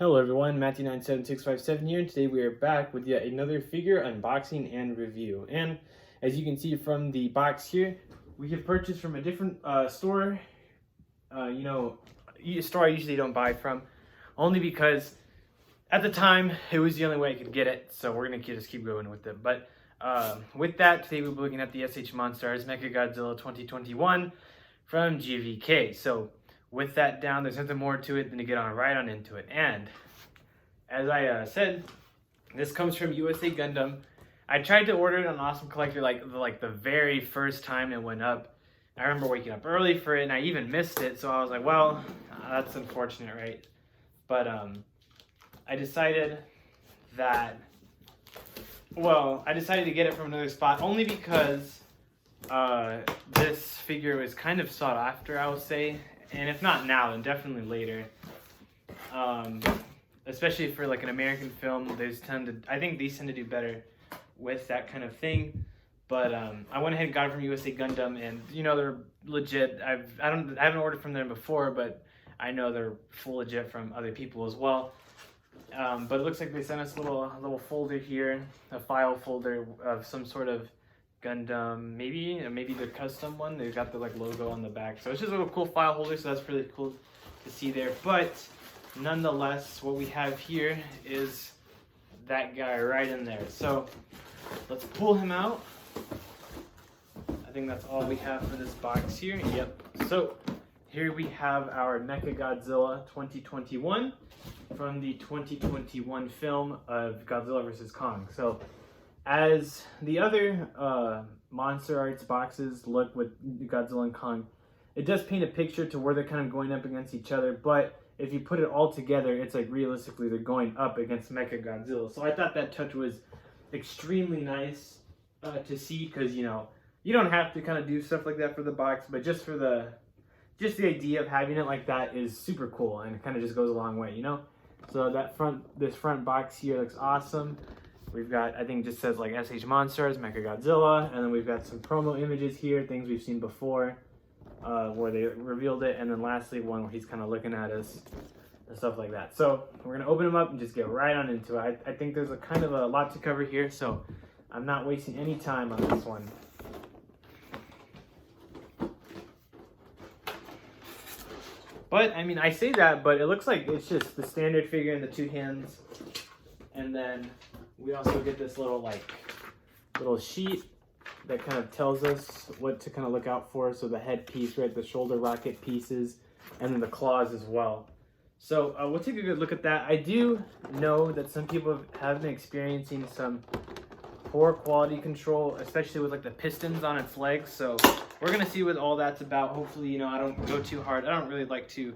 Hello everyone, Matthew97657 here, and today we are back with yet another figure unboxing and review. And as you can see from the box here, we have purchased from a different store, a store I usually don't buy from, only because at the time it was the only way I could get it, so we're going to just keep going with it. But with that, today we'll be looking at the SH Monsterarts Mechagodzilla 2021 from GVK. So with that down, there's nothing more to it than to get right on into it. And as I said, this comes from USA Gundam. I tried to order it on Awesome Collector like the very first time it went up. I remember waking up early for it, and I even missed it. So I was like, well, that's unfortunate, right? But I decided to get it from another spot only because this figure was kind of sought after, I would say. And if not now, then definitely later. Especially for like an American film, I think these tend to do better with that kind of thing. But I went ahead and got it from USA Gundam, and they're legit. I haven't ordered from them before, but I know they're full legit from other people as well. But it looks like they sent us a little folder here, a file folder of some sort of Gundam, maybe the custom one. They've got the logo on the back, so it's just a little cool file holder, so that's really cool to see there. But nonetheless, what we have here is that guy right in there. So let's pull him out. I think that's all we have for this box here. Yep. So here we have our Mechagodzilla 2021 from the 2021 film of Godzilla vs. Kong. So as the other Monsterarts boxes look with Godzilla and Kong, it does paint a picture to where they're kind of going up against each other, but if you put it all together, it's like realistically they're going up against Mechagodzilla. So I thought that touch was extremely nice to see, because you don't have to kind of do stuff like that for the box, but just the idea of having it like that is super cool, and it kind of just goes a long way, So this front box here looks awesome. We've got, I think it just says like SH Monsters, Mechagodzilla, and then we've got some promo images here, things we've seen before, where they revealed it, and then lastly one where he's kind of looking at us and stuff like that. So we're gonna open them up and just get right on into it. I think there's a kind of a lot to cover here, so I'm not wasting any time on this one. But I mean, I say that, but it looks like it's just the standard figure in the two hands, and then we also get this little sheet that kind of tells us what to kind of look out for. So the head piece, right, the shoulder rocket pieces, and then the claws as well. So we'll take a good look at that. I do know that some people have been experiencing some poor quality control, especially with the pistons on its legs. So we're gonna see what all that's about. Hopefully, I don't go too hard. I don't really like to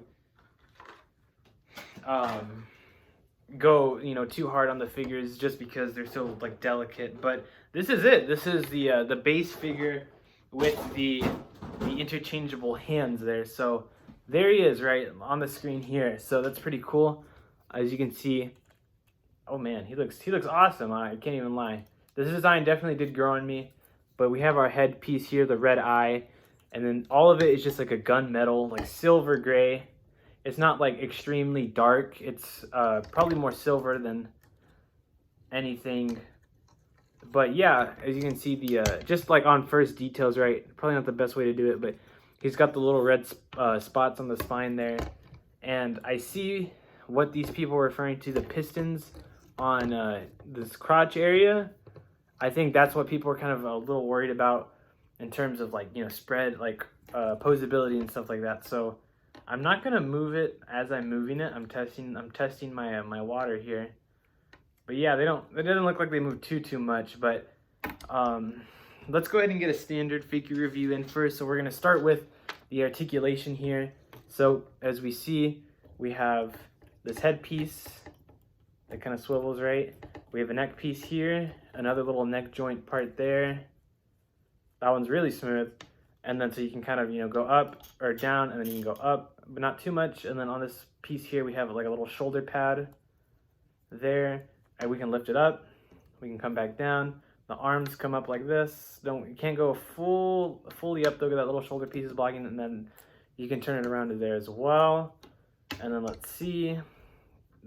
go too hard on the figures, just because they're so delicate. But this is it. This is the base figure with the interchangeable hands there. So there he is right on the screen here. So that's pretty cool. As you can see, oh man, he looks awesome. I can't even lie. This design definitely did grow on me. But we have our head piece here, the red eye, and then all of it is just like a gunmetal, silver gray. It's not extremely dark. It's probably more silver than anything. But yeah, as you can see, the just on first details, right? Probably not the best way to do it, but he's got the little red spots on the spine there. And I see what these people are referring to, the pistons on this crotch area. I think that's what people are kind of a little worried about in terms of spread, poseability and stuff like that. So I'm not gonna move it as I'm moving it. I'm testing my water here. But yeah, it doesn't look like they move too much. But let's go ahead and get a standard figure review in first. So we're gonna start with the articulation here. So as we see, we have this head piece that kind of swivels, right? We have a neck piece here, another little neck joint part there. That one's really smooth. And then so you can kind of, go up or down, and then you can go up, but not too much. And then on this piece here, we have a little shoulder pad there. And we can lift it up. We can come back down. The arms come up like this. You can't go fully up though, because that little shoulder piece is blocking, and then you can turn it around to there as well. And then let's see.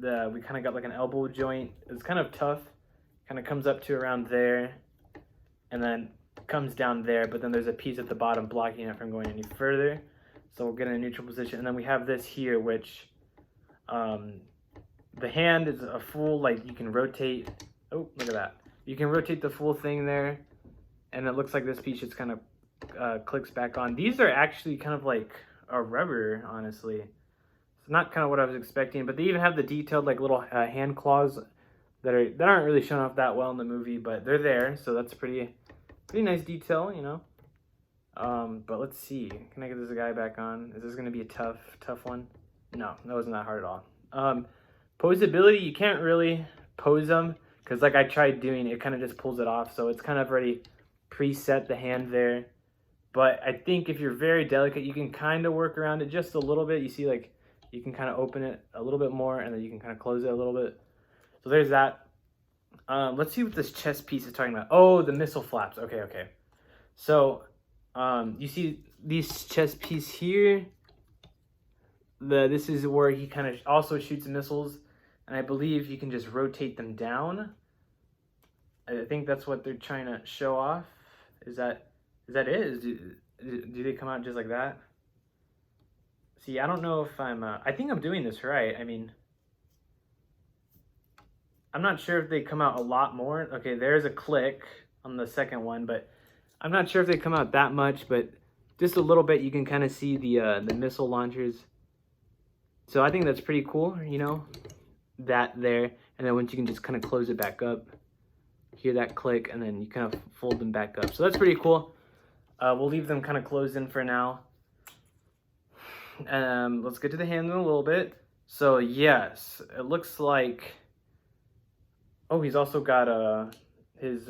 we kind of got like an elbow joint. It's kind of tough. Kind of comes up to around there, and then comes down there. But then there's a piece at the bottom blocking it from going any further. So we'll get in a neutral position, and then we have this here, which the hand is a full, like, you can rotate. Oh, look at that. You can rotate the full thing there, and it looks like this piece just kind of clicks back on. These are actually kind of like a rubber, honestly. It's not kind of what I was expecting, but they even have the detailed like little hand claws that aren't really shown off that well in the movie, but they're there, so that's pretty nice detail, you know. But let's see. Can I get this guy back on? Is this going to be a tough one? No, that wasn't that hard at all. Poseability, you can't really pose them because like I tried doing, it kind of just pulls it off. So it's kind of already preset the hand there. But I think if you're very delicate, you can kind of work around it just a little bit. You see, like, you can kind of open it a little bit more and then you can kind of close it a little bit. So there's that. Let's see what this chest piece is talking about. Oh, the missile flaps. Okay. So you see these chest piece here. This is where he kind of also shoots missiles, and I believe you can just rotate them down. I think that's what they're trying to show off. Is that it? Do they come out just like that? See, I don't know if I think I'm doing this right. I mean, I'm not sure if they come out a lot more. Okay, there's a click on the second one, but I'm not sure if they come out that much, but just a little bit. You can kind of see the missile launchers. So I think that's pretty cool, you know, that there. And then once you can just kind of close it back up, hear that click, and then you kind of fold them back up. So that's pretty cool. We'll leave them kind of closed in for now. Let's get to the hand in a little bit. So yes, it looks like, oh, he's also got his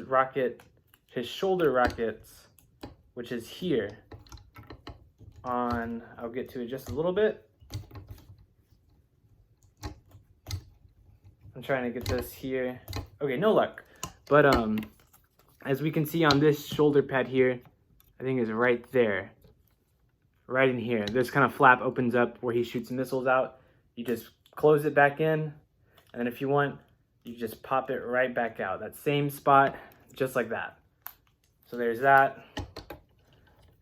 shoulder rockets, which is here on, I'll get to it just a little bit. I'm trying to get this here. Okay, no luck. But as we can see on this shoulder pad here, I think it's right there. Right in here. This kind of flap opens up where he shoots missiles out. You just close it back in, and then if you want, you just pop it right back out. That same spot, just like that. So there's that.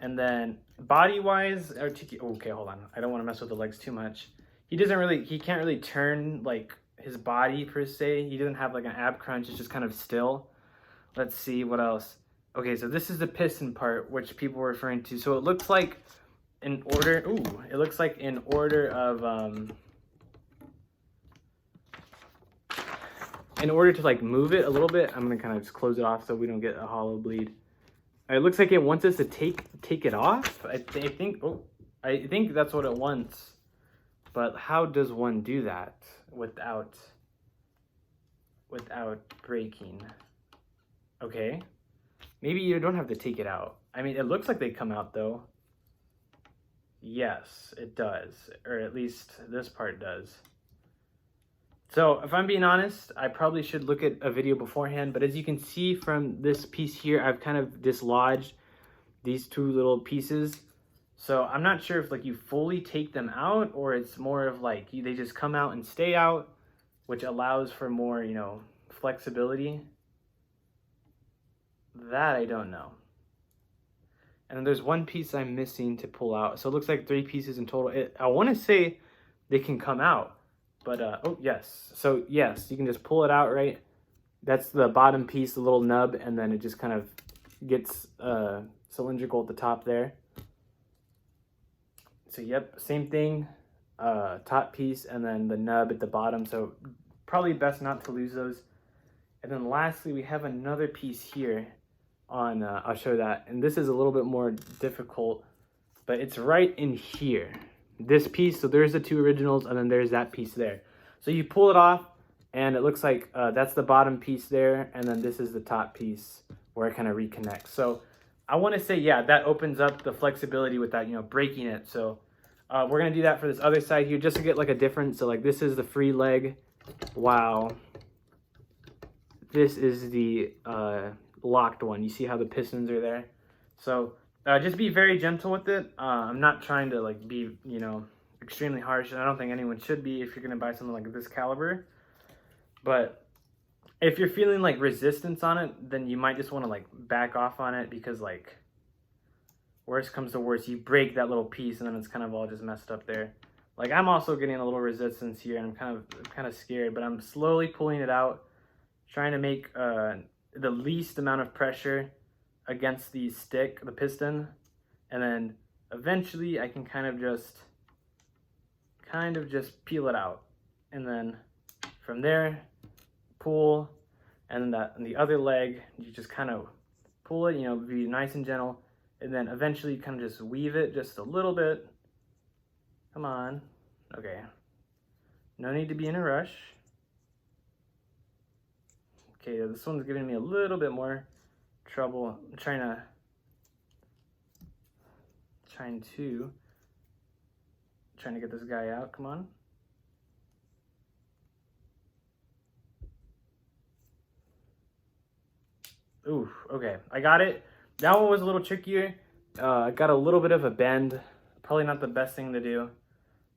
And then body-wise, okay, hold on. I don't want to mess with the legs too much. He can't really turn like his body per se. He doesn't have like an ab crunch. It's just kind of still. Let's see what else. Okay, so this is the piston part, which people were referring to. So it looks like in order to like move it a little bit, I'm gonna kind of just close it off so we don't get a hollow bleed. It looks like it wants us to take it off. I think that's what it wants. But how does one do that without breaking? Okay. Maybe you don't have to take it out. I mean, it looks like they come out though. Yes, it does. Or at least this part does. So if I'm being honest, I probably should look at a video beforehand, but as you can see from this piece here, I've kind of dislodged these two little pieces. So I'm not sure if like you fully take them out or it's more of like they just come out and stay out, which allows for more, you know, flexibility. That I don't know. And then there's one piece I'm missing to pull out. So it looks like 3 pieces in total. I want to say they can come out. But, oh, yes. So, yes, you can just pull it out, right? That's the bottom piece, the little nub, and then it just kind of gets cylindrical at the top there. So, yep, same thing. Top piece, and then the nub at the bottom. So, probably best not to lose those. And then lastly, we have another piece here on, I'll show that. And this is a little bit more difficult, but it's right in here. This piece, so there's the 2 originals, and then there's that piece there. So you pull it off, and it looks like that's the bottom piece there, and then this is the top piece where it kind of reconnects. So I want to say, yeah, that opens up the flexibility without, you know, breaking it. So we're going to do that for this other side here just to get like a difference. So like this is the free leg. Wow. This is the locked one. You see how the pistons are there? So just be very gentle with it. I'm not trying to like be, you know, extremely harsh, and I don't think anyone should be if you're gonna buy something like this caliber. But if you're feeling like resistance on it, then you might just want to like back off on it, because like worst comes to worst, you break that little piece and then it's kind of all just messed up there. Like I'm also getting a little resistance here, and I'm kind of scared, but I'm slowly pulling it out, trying to make the least amount of pressure against the stick, the piston, and then eventually I can kind of just peel it out, and then from there pull, and then the other leg you just kind of pull it, you know, be nice and gentle, and then eventually kind of just weave it just a little bit. Come on. Okay, no need to be in a rush. Okay, this one's giving me a little bit more trouble. I'm trying to get this guy out. Come on. Ooh, okay, I got it. That one was a little trickier. I got a little bit of a bend. Probably not the best thing to do,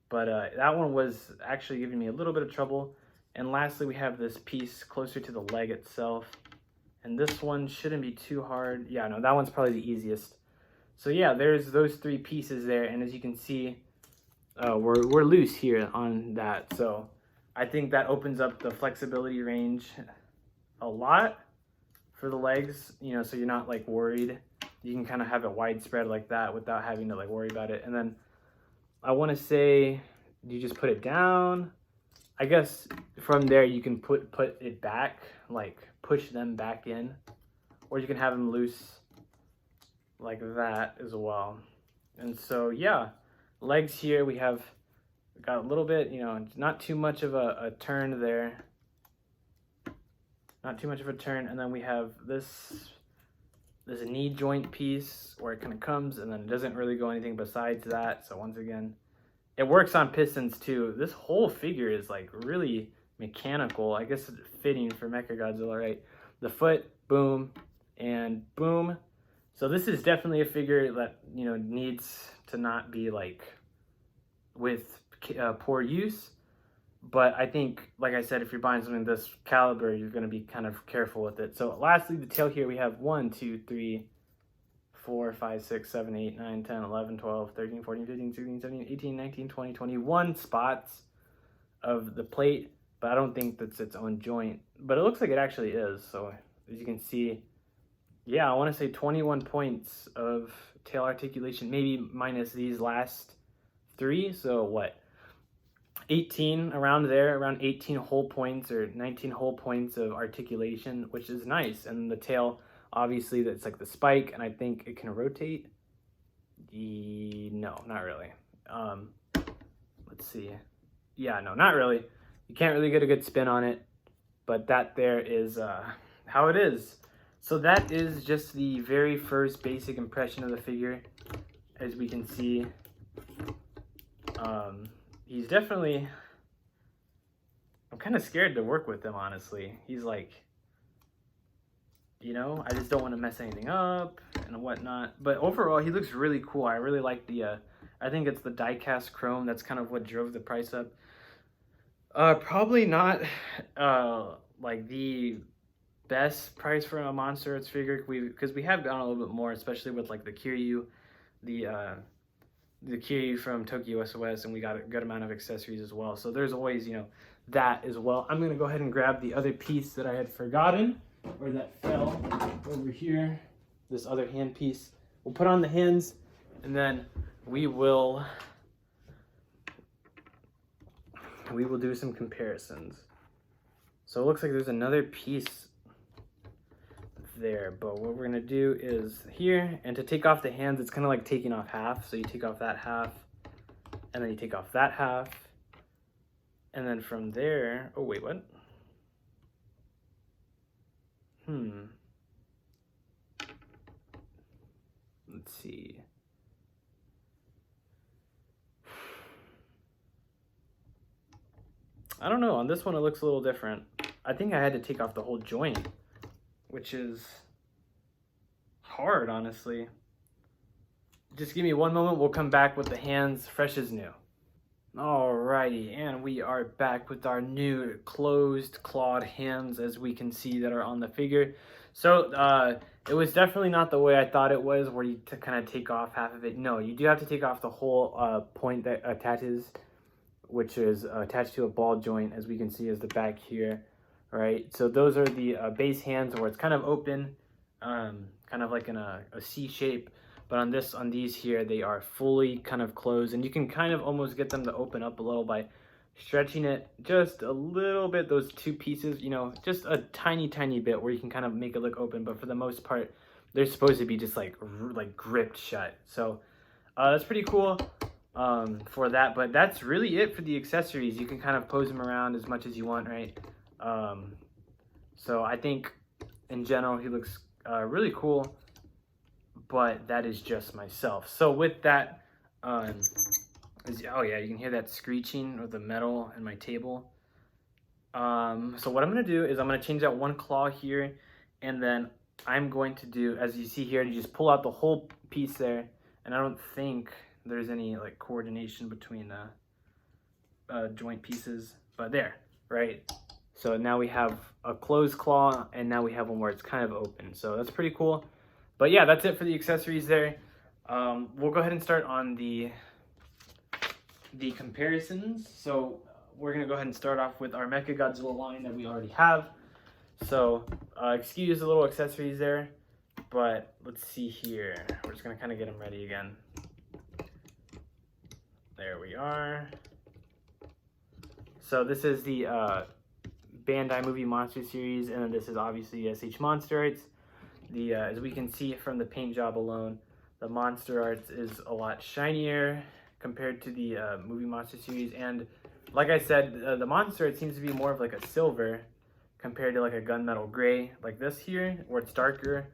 but that one was actually giving me a little bit of trouble. And lastly, we have this piece closer to the leg itself, and this one shouldn't be too hard. Yeah, no, that one's probably the easiest. So yeah, there's those three pieces there, and as you can see, we're loose here on that. So I think that opens up the flexibility range a lot for the legs, you know, so you're not like worried. You can kind of have it widespread like that without having to like worry about it. And then I want to say, you just put it down. I guess from there you can put it back, like push them back in, or you can have them loose like that as well. And so yeah, legs here we got a little bit, you know, not too much of a turn there. Not too much of a turn, and then we have this knee joint piece where it kind of comes, and then it doesn't really go anything besides that. So once again, it works on pistons too. This whole figure is like really mechanical. I guess it's fitting for Mechagodzilla, right? The foot, boom, and boom. So this is definitely a figure that, you know, needs to not be like with poor use. But I think, like I said, if you're buying something this caliber, you're going to be kind of careful with it. So lastly, the tail here, we have 1, 2, 3, 4, 5, 6, 7, 8, 9, 10, 11, 12, 13, 14, 15, 16, 17, 18, 19, 20, 21 spots of the plate. But I don't think that's its own joint. But it looks like it actually is. So as you can see, yeah, I want to say 21 points of tail articulation, maybe minus these last 3. So what? 18 around there, around 18 whole points or 19 whole points of articulation, which is nice. And the tail, obviously, that's like the spike, and I think it can rotate. No, not really. Let's see. Yeah, no, not really. You can't really get a good spin on it, but that there is how it is. So that is just the very first basic impression of the figure. As we can see, he's definitely, I'm kind of scared to work with him, honestly. He's like, you know, I just don't want to mess anything up and whatnot. But overall, he looks really cool. I really like the, I think it's the die-cast chrome. That's kind of what drove the price up. Probably not like the best price for a Monsterarts figure, because we have gone a little bit more, especially with like the Kiryu, the Kiryu from Tokyo SOS, and we got a good amount of accessories as well. So there's always, you know, that as well. I'm gonna go ahead and grab the other piece that I had forgotten, or that fell over here, this other hand piece. We'll put on the hands, and then we will do some comparisons. So it looks like there's another piece there, but what we're gonna do is here, and to take off the hands, it's kind of like taking off half. So you take off that half, and then you take off that half, and then from there, oh wait, what? Let's see. I don't know, on this one it looks a little different. I think I had to take off the whole joint, which is hard, honestly. Just give me one moment, we'll come back with the hands fresh as new. Alrighty, and we are back with our new closed clawed hands, as we can see that are on the figure. So it was definitely not the way I thought it was, where you kind of take off half of it. No, you do have to take off the whole point that attaches, which is attached to a ball joint, as we can see as the back here, right? So those are the base hands, where it's kind of open, kind of like in a C shape. But on these here, they are fully kind of closed, and you can kind of almost get them to open up a little by stretching it just a little bit, those two pieces, you know, just a tiny bit, where you can kind of make it look open. But for the most part, they're supposed to be just like gripped shut. So that's pretty cool for that. But that's really it for the accessories. You can kind of pose them around as much as you want, right? So I think in general he looks really cool. But that is just myself. So with that, oh yeah, you can hear that screeching of the metal in my table. So what I'm gonna do is I'm gonna change out one claw here, and then I'm going to do, as you see here, you just pull out the whole piece there, and I don't think there's any like coordination between joint pieces, but there, right? So now we have a closed claw, and now we have one where it's kind of open. So that's pretty cool. But yeah, that's it for the accessories there. We'll go ahead and start on the comparisons. So we're gonna go ahead and start off with our Mechagodzilla line that we already have. So excuse the little accessories there, but let's see here. We're just gonna kind of get them ready again. There we are. So this is the Bandai Movie Monster Series, and then this is obviously SH Monsterarts. As we can see from the paint job alone, the Monsterarts is a lot shinier compared to the Movie Monster Series. And like I said, the Monsterart seems to be more of like a silver compared to like a gunmetal gray like this here, where it's darker.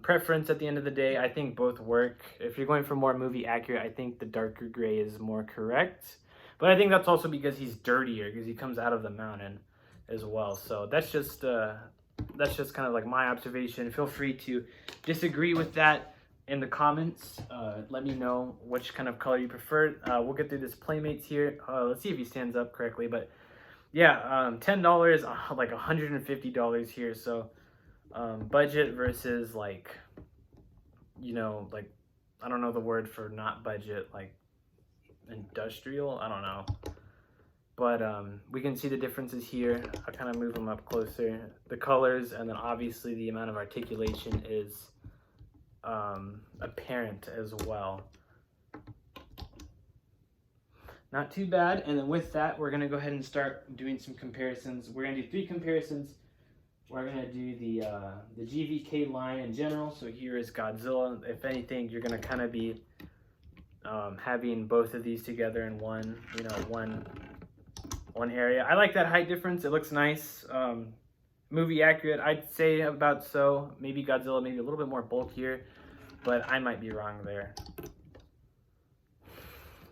Preference at the end of the day, I think both work. If you're going for more movie accurate, I think the darker gray is more correct. But I think that's also because he's dirtier, because he comes out of the mountain as well. So that's just kind of like my observation. Feel free to disagree with that in the comments. Let me know which kind of color you prefer. We'll get through this Playmates here. Let's see if he stands up correctly. But yeah, $10, like $150 here. So budget versus like, you know, like, I don't know the word for not budget, like industrial, I don't know. But we can see the differences here. I'll kind of move them up closer. The colors, and then obviously the amount of articulation is apparent as well. Not too bad. And then with that, we're going to go ahead and start doing some comparisons. We're going to do 3 comparisons. We're going to do the GVK line in general. So here is Godzilla. If anything, you're going to kind of be having both of these together in one area. I like that height difference. It looks nice. Movie accurate, I'd say about so. Maybe Godzilla, maybe a little bit more bulkier, but I might be wrong there.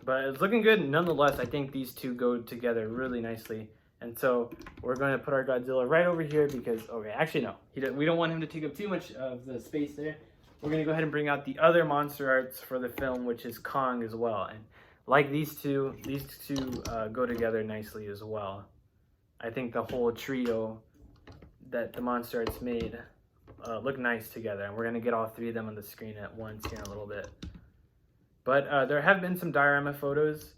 But it's looking good nonetheless. I think these two go together really nicely. And so we're going to put our Godzilla right over here because, okay, actually no. We don't want him to take up too much of the space there. We're going to go ahead and bring out the other Monsterarts for the film, which is Kong as well. And like these two go together nicely as well. I think the whole trio that the Monsterarts made look nice together. And we're going to get all 3 of them on the screen at once here in a little bit. But there have been some diorama photos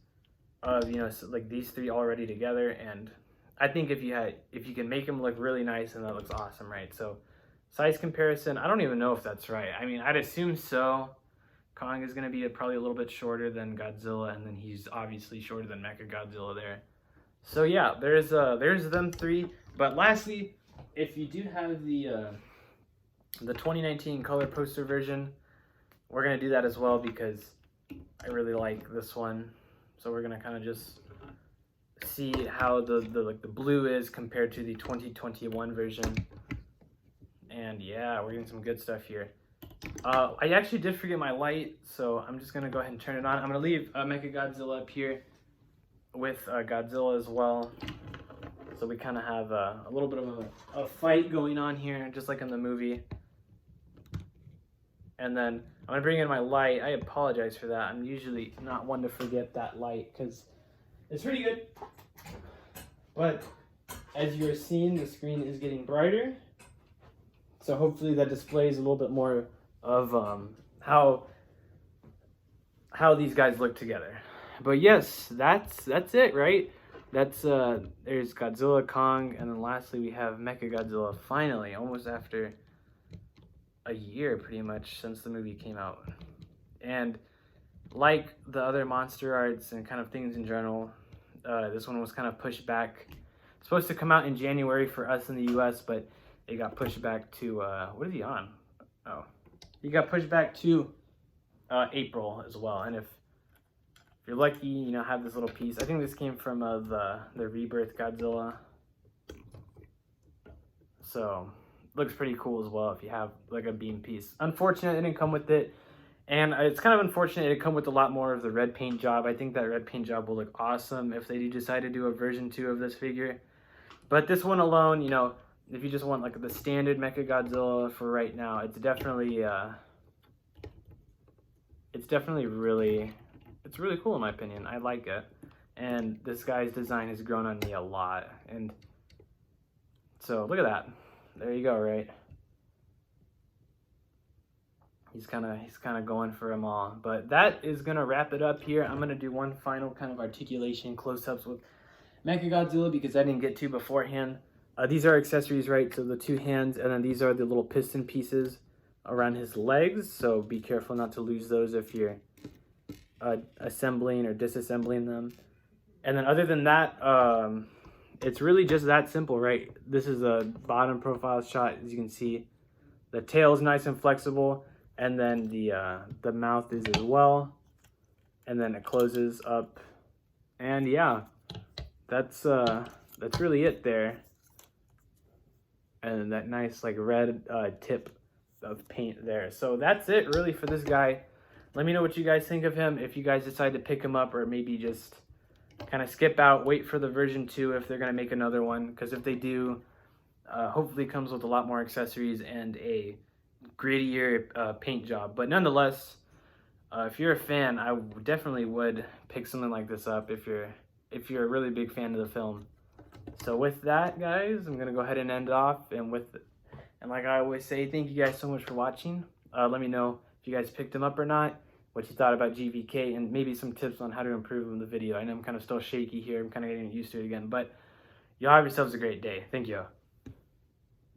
of, you know, like these 3 already together. And I think if you can make them look really nice, and that looks awesome, right? So size comparison, I don't even know if that's right. I mean, I'd assume so. Kong is going to be probably a little bit shorter than Godzilla, and then he's obviously shorter than Mechagodzilla there. So yeah, there's them 3. But lastly, if you do have the 2019 color poster version, we're going to do that as well because I really like this one. So we're going to kind of just see how the blue is compared to the 2021 version. And yeah, we're getting some good stuff here. I actually did forget my light, so I'm just going to go ahead and turn it on. I'm going to leave Mechagodzilla up here with Godzilla as well. So we kind of have a little bit of a fight going on here, just like in the movie. And then I'm going to bring in my light. I apologize for that. I'm usually not one to forget that light because It's pretty good. But as you're seeing, the screen is getting brighter. So hopefully that displays a little bit more of how these guys look together. But yes, that's it, right? That's there's Godzilla, Kong, and then lastly we have Mechagodzilla. Finally, almost after a year, pretty much, since the movie came out. And like the other Monsterarts and kind of things in general, this one was kind of pushed back. It's supposed to come out in January for us in the US, but it got pushed back to what is he on? Oh, he got pushed back to April as well. And if you're lucky, you know, have this little piece. I think this came from the Rebirth Godzilla. So looks pretty cool as well if you have like a beam piece. Unfortunate it didn't come with it. And it's kind of unfortunate it come with a lot more of the red paint job. I think that red paint job will look awesome if they do decide to do a version 2 of this figure. But this one alone, you know, if you just want like the standard Mechagodzilla for right now, it's definitely really cool in my opinion. I like it. And this guy's design has grown on me a lot. And so look at that. There you go, right? He's kind of going for them all. But that is going to wrap it up here. I'm going to do one final kind of articulation close-ups with Mechagodzilla because I didn't get to beforehand. These are accessories, right? So the 2 hands, and then these are the little piston pieces around his legs. So be careful not to lose those if you're assembling or disassembling them. And then other than that, it's really just that simple, right? This is a bottom profile shot, as you can see. The tail is nice and flexible, and then the mouth is as well. And then it closes up. And yeah, that's really it there. And that nice like red tip of paint there. So that's it really for this guy. Let me know what you guys think of him. If you guys decide to pick him up, or maybe just kind of skip out, wait for the version 2 if they're going to make another one. Because if they do, hopefully it comes with a lot more accessories and a grittier paint job. But nonetheless, if you're a fan, I definitely would pick something like this up if you're a really big fan of the film. So with that, guys, I'm going to go ahead and end off. And like I always say, thank you guys so much for watching. Let me know if you guys picked him up or not, what you thought about GVK, and maybe some tips on how to improve in the video. I know I'm kind of still shaky here. I'm kind of getting used to it again. But y'all have yourselves a great day. Thank you.